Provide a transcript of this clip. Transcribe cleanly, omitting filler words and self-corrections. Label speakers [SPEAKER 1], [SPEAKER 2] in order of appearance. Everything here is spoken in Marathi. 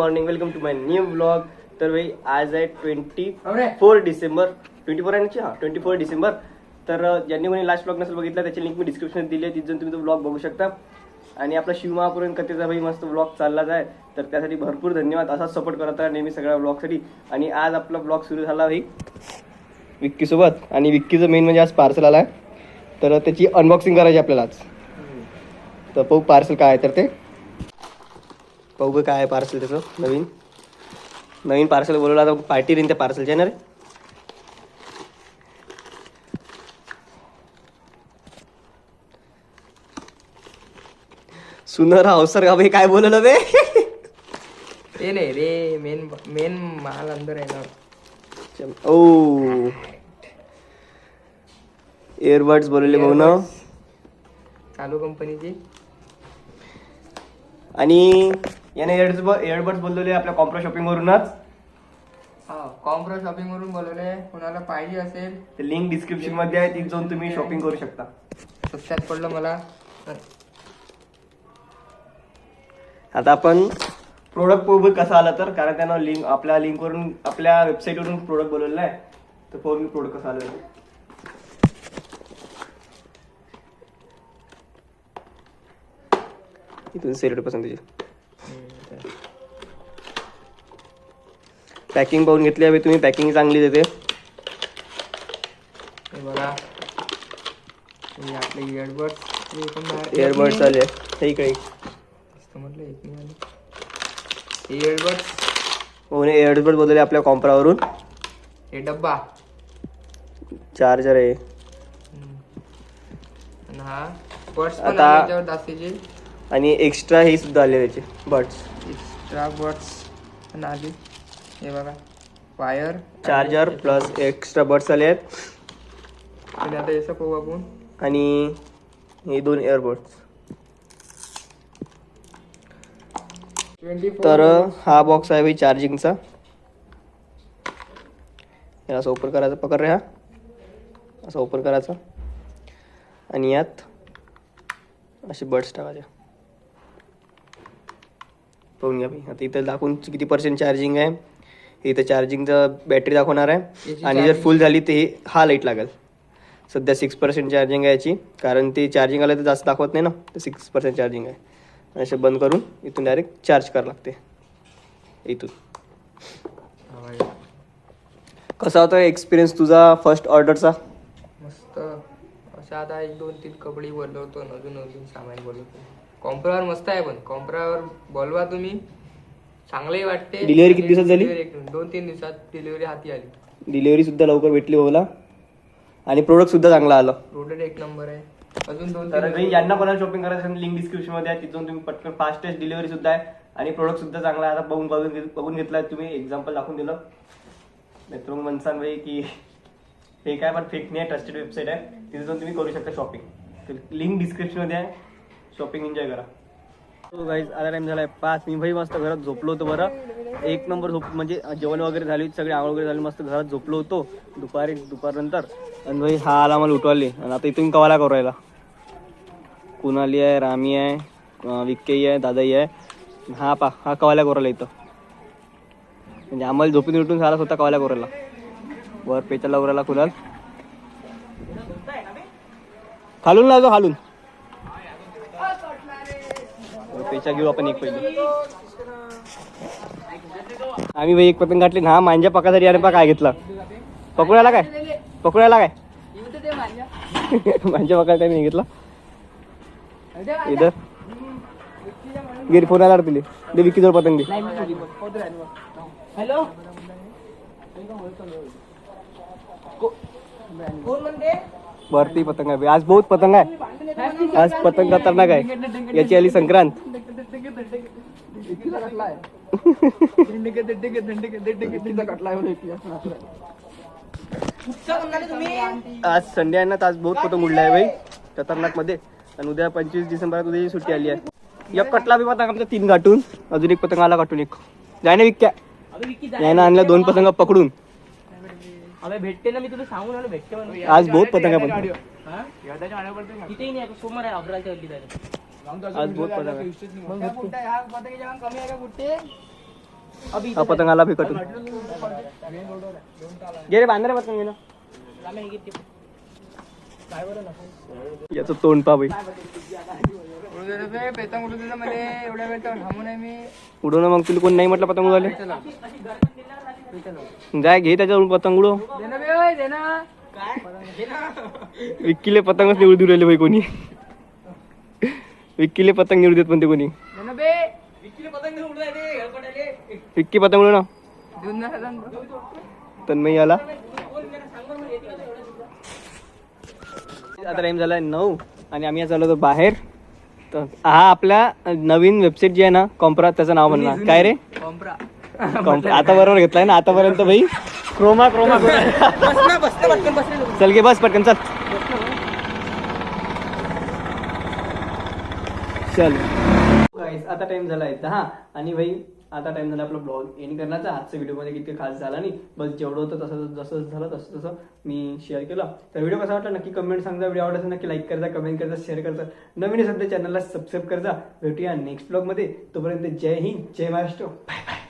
[SPEAKER 1] Morning, welcome to my new blog. तर भाई आज आहे 24 डिसेंबर. 24 आहे ना? 24 डिसेंबर. तर ज्यांनी कोणी लास्ट ब्लॉग नसेल बघितला त्याची लिंक मी डिस्क्रिप्शनात दिली आहे, तिथून तुम्ही तो ब्लॉग बघू शकता. आणि आपला शिवमहापुराण कथेचा भाई मस्त ब्लॉग चाललाच आहे, तर त्यासाठी भरपूर धन्यवाद. असाच सपोर्ट करत राहा नेहमी सगळ्या ब्लॉगसाठी. आणि आज आपला ब्लॉग सुरू झाला भाई विक्कीसोबत. आणि विक्कीचं मेन म्हणजे आज पार्सल आला आहे, तर त्याची अनबॉक्सिंग करायची आपल्याला आज. तर पाहू पार्सल काय आहे, तर ते पाहू काय आहे पार्सल त्याचं. नवीन पार्सल बोलवलं आता, पार्टी देईन त्या पार्सलच्या ना रे. सुनर अवसर का भाई, काय बोलवलं बे?
[SPEAKER 2] ते नाही रे, मेन माल अंदर आहे ना.
[SPEAKER 1] ओ इयरबड्स बोलवले भाऊ ना,
[SPEAKER 2] चालू कंपनीची. आणि
[SPEAKER 1] याने इयरबड्स बोलवले आपल्या कॉम्प्रो शॉपिंग वरूनच.
[SPEAKER 2] कॉम्प्रो शॉपिंग वरून बोलवले. कोणाला पाहिजे असेल
[SPEAKER 1] तर लिंक डिस्क्रिप्शन मध्ये आहे, तिथे जाऊन तुम्ही शॉपिंग करू शकता.
[SPEAKER 2] लक्षात पडलं मला.
[SPEAKER 1] आता आपण प्रोडक्ट बघू कसा आला, तर कारण त्यानं लिंक आपल्या लिंकवरून आपल्या वेबसाईटवरून प्रोडक्ट बोलवलेला आहे. तर पाहू मी प्रोडक्ट कसा आला. इथून सेलेक्ट पसंतीची पॅकिंग पाहून घेतली आहे तुम्ही. पॅकिंग चांगली देते.
[SPEAKER 2] हे बघा, हे आपले
[SPEAKER 1] इयरबड्स आले काही काही.
[SPEAKER 2] म्हटलं एक नाही आले इयरबड्स.
[SPEAKER 1] हो ने इयरबड्स बोलवले आपल्या कॉम्प्रावरून.
[SPEAKER 2] हे डब्बा
[SPEAKER 1] चार्जर आहे.
[SPEAKER 2] आणि हा बड्स पण
[SPEAKER 1] आता-
[SPEAKER 2] आले त्याच्यावर दाखवायचे.
[SPEAKER 1] आणि एक्स्ट्रा हे सुद्धा आले त्याचे बड्स.
[SPEAKER 2] एक्स्ट्रा बड्स पण आली. हे बघा, wire
[SPEAKER 1] charger plus extra buds आले आहेत.
[SPEAKER 2] आणि आता याचं पाहू आपण.
[SPEAKER 1] आणि हे 2 इयरबड्स.
[SPEAKER 2] 24
[SPEAKER 1] तर हा बॉक्स आहे भाई चार्जिंगचा. याला असं ओपन करायचं, पकड रे. हा असं ओपन करायचं आणि यात असे बड्स टाकायचे. पाहून घ्या भाई. आता इथं दाखवून किती % चार्जिंग आहे. इथं चार्जिंगचं बॅटरी दाखवणार आहे. आणि जर फुल झाली तर हा लाईट लागेल. सध्या 6% चार्जिंग आहे याची, कारण ते चार्जिंग आलं तर जास्त दाखवत नाही ना, तर 6% चार्जिंग आहे. असे बंद करून इथून डायरेक्ट चार्ज करावं लागते इथून. कसा होता एक्सपिरियन्स तुझा फर्स्ट ऑर्डरचा?
[SPEAKER 2] मस्त. अशा आता 1-2-3 कपडे बोलवतो, अजून सामान बोलवतो. कॉम्प्रावर मस्त आहे, पण कॉम्प्रावर बोलवा तुम्ही, चांगलंही वाटते.
[SPEAKER 1] डिलिव्हरी किती दिवसात झाली?
[SPEAKER 2] 2-3 दिवसात डिलिव्हरी हाती आली.
[SPEAKER 1] डिलिव्हरी सुद्धा लवकर भेटली भाऊला. आणि प्रोडक्ट सुद्धा चांगला आला.
[SPEAKER 2] प्रोडक्ट एक नंबर आहे. अजून 2-3
[SPEAKER 1] तर ज्यांना कोणाला शॉपिंग करायचं असेल लिंक डिस्क्रिप्शन मध्ये आहे, तिथून तुम्ही पटकन फास्टेस्ट डिलिव्हरी सुद्धा आहे. आणि प्रोडक्ट सुद्धा चांगला आहे. आता बघून घेतला तुम्ही, एक्झाम्पल दाखवून दिलं. मित्र म्हणसान भाई की हे काय पण फेक नाही, ट्रस्टेड वेबसाईट आहे, तिथे जाऊन तुम्ही करू शकता शॉपिंग. तर लिंक डिस्क्रिप्शन मध्ये आहे. शॉपिंग एन्जॉय करा. तो गाईज आता टाइम झालाय 5. मी भाई मस्त घरात झोपलो होतो. बरं एक नंबर झोप, म्हणजे जेवण वगैरे झाली, सगळी आंघोळ वगैरे झाली, मस्त घरात झोपलो होतो दुपारनंतर. आणि भाई हा आला मला उठवाले. आणि आता इथून कवाला करू राहिला. कुणाली आहे, रामी आहे, विक्की आहे, दादाई आहे. हा कवाल्या करू राहिला इथं. म्हणजे आम्हाला झोपून उठून झाला स्वतः कवाल्या करू राहिला. वर पेचा लावू राहिला कुणाल. खालून लावतो, खालून पेचा घेऊ आपण एक पहिले. आम्ही भाई एक पतंग गाठली ना, मांजा पकासाठी. अरे काय घेतला, पकडूयाला काय मांजा पकायचा नाही घेतला. इधर गिर फोन आला तुले दे, विक्की जवळ पतंग दे.
[SPEAKER 2] हॅलो,
[SPEAKER 1] वरती पतंग आहे. आज बहुत पतंग आहे. आज पतंग खतरनाक आहे. याची आली संक्रांत. आज संडे आहे ना, तर आज बहुत पतंग उडला आहे भाई खतरनाक मध्ये. आणि उद्या 25 डिसेंबर उद्याची सुट्टी आली आहे. एक कटला बी पतंग आमचा 3 गाठून, अजून एक पतंग आला काटून. एक जाय ना विक्क्या, यानं आणल्या 2 पतंग पकडून.
[SPEAKER 2] अबे भेटते ना, मी तुला सांगून आलो भेटते म्हणून.
[SPEAKER 1] आज बहुत पतंग आहे. पण
[SPEAKER 2] तिथेही नाही, सोमवार आहे अकराच्या हल्ली.
[SPEAKER 1] आज बहुत पतंग आहे.
[SPEAKER 2] कमी आहे का कुठे?
[SPEAKER 1] हा पतंग आला फिकटून. घे रे बांध रे पतंग घे ना. याचं तोंड पा बाई.
[SPEAKER 2] पेतंग उडू दिलं मला एवढ्या वेळ तर थांबू नाही मी.
[SPEAKER 1] उडू ना मग तुला कोण नाही म्हटलं पतंग उडवायला. जाय घे त्याच्यावरून पतंग उडव. विक्कीले पतंगच निवडून देऊ राहिले बाई कोणी. विक्कीले पतंग निवडू देत पण ते कोणी. विक्की पतंग उडव ना. तन्मय आला. आता टाइम झालाय 9 आणि आम्ही आज आलो होतो बाहेर. तर हा आपला नवीन वेबसाईट जी आहे ना कॉम्प्रा, त्याचं नाव म्हणणार काय रे?
[SPEAKER 2] कॉम्प्रा.
[SPEAKER 1] आता बरोबर घेतलाय ना आतापर्यंत भाई. क्रोमा चल गे बस पटकन चल. चल गाईस आता टाइम झालाय 10 आणि भाई आता टाइम झाला आपला ब्लॉग एंड करण्याचा. आजच्या व्हिडिओमध्ये किती खास झाला नाही, बस जेवढं होतं तसं जसं झालं तसं मी शेअर केलं. तर व्हिडिओ कसा वाटला नक्की कमेंट सांगा. व्हिडिओ आवडला नक्की लाईक करता, कमेंट करता, शेअर करता. नवीन सध्या चॅनलला सबस्क्राईब करता. भेटूया नेक्स्ट ब्लॉगमध्ये. तोपर्यंत जय हिंद, जय महाराष्ट्र, बाय बाय.